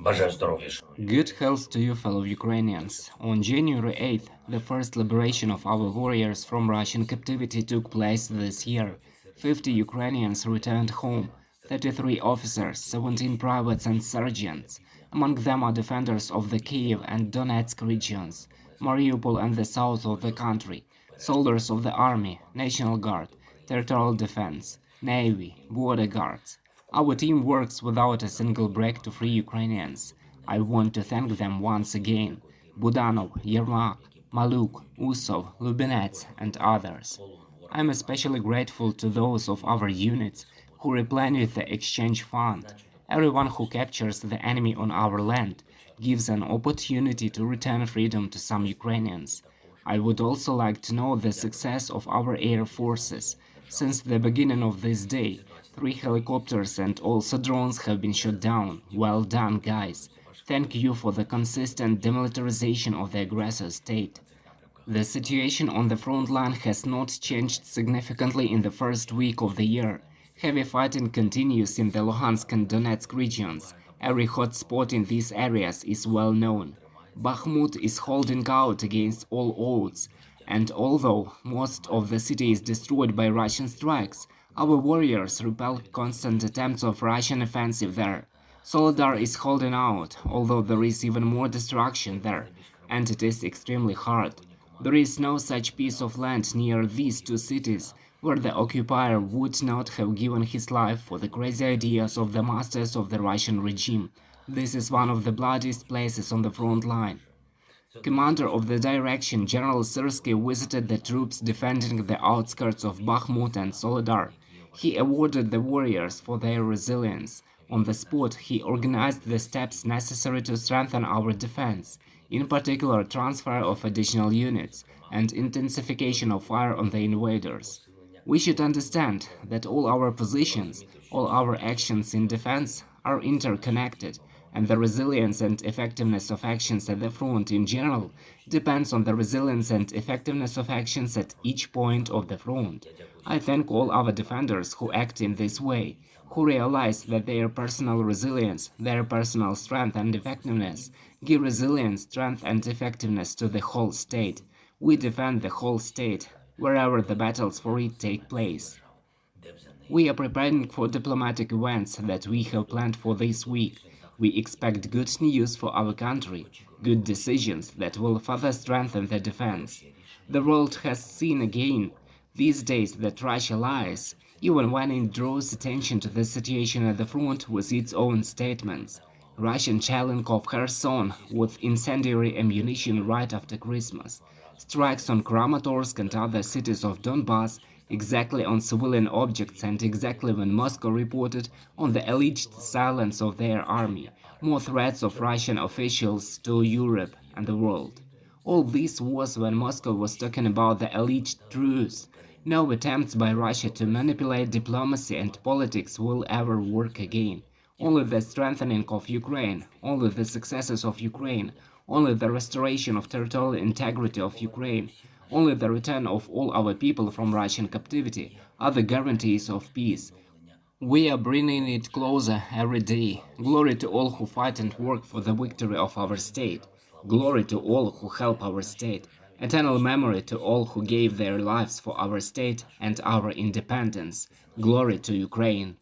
Бажаю здоров'я. Good health to you, fellow Ukrainians. On January 8th, the first liberation of our warriors from Russian captivity took place this year. 50 Ukrainians returned home, 33 officers, 17 privates and sergeants. Among them are defenders of the Kyiv and Donetsk regions, Mariupol and the south of the country, soldiers of the army, National Guard, territorial defense, Navy, border guards. Our team works without a single break to free Ukrainians. I want to thank them once again. Budanov, Yermak, Maluk, Usov, Lubinets, and others. I'm especially grateful to those of our units who replenish the exchange fund. Everyone who captures the enemy on our land gives an opportunity to return freedom to some Ukrainians. I would also like to know the success of our air forces. Since the beginning of this day, 3 helicopters and also drones have been shot down. Well done, guys. Thank you for the consistent demilitarization of the aggressor state. The situation on the front line has not changed significantly in the first week of the year. Heavy fighting continues in the Luhansk and Donetsk regions. Every hot spot in these areas is well known. Bakhmut is holding out against all odds, and although most of the city is destroyed by Russian strikes, our warriors repel constant attempts of Russian offensive there. Soledar is holding out, although there is even more destruction there, and it is extremely hard. There is no such piece of land near these two cities where the occupier would not have given his life for the crazy ideas of the masters of the Russian regime. This is one of the bloodiest places on the front line. Commander of the direction, General Syrsky, visited the troops defending the outskirts of Bakhmut and Soledar. He awarded the warriors for their resilience. On the spot, he organized the steps necessary to strengthen our defense, in particular transfer of additional units and intensification of fire on the invaders. We should understand that all our positions, all our actions in defense are interconnected, and the resilience and effectiveness of actions at the front in general depends on the resilience and effectiveness of actions at each point of the front. I thank all our defenders who act in this way, who realize that their personal resilience, their personal strength and effectiveness give resilience, strength and effectiveness to the whole state. We defend the whole state, wherever the battles for it take place. We are preparing for diplomatic events that we have planned for this week. We expect good news for our country, good decisions that will further strengthen the defense. The world has seen again these days that Russia lies, even when it draws attention to the situation at the front with its own statements. Russian shelling of Kherson with incendiary ammunition right after Christmas. Strikes on Kramatorsk and other cities of Donbass exactly on civilian objects and exactly when Moscow reported on the alleged silence of their army. More threats of Russian officials to Europe and the world. All this was when Moscow was talking about the alleged truce. No attempts by Russia to manipulate diplomacy and politics will ever work again. Only the strengthening of Ukraine, only the successes of Ukraine, only the restoration of territorial integrity of Ukraine, only the return of all our people from Russian captivity are the guarantees of peace. We are bringing it closer every day. Glory to all who fight and work for the victory of our state. Glory to all who help our state. Eternal memory to all who gave their lives for our state and our independence. Glory to Ukraine.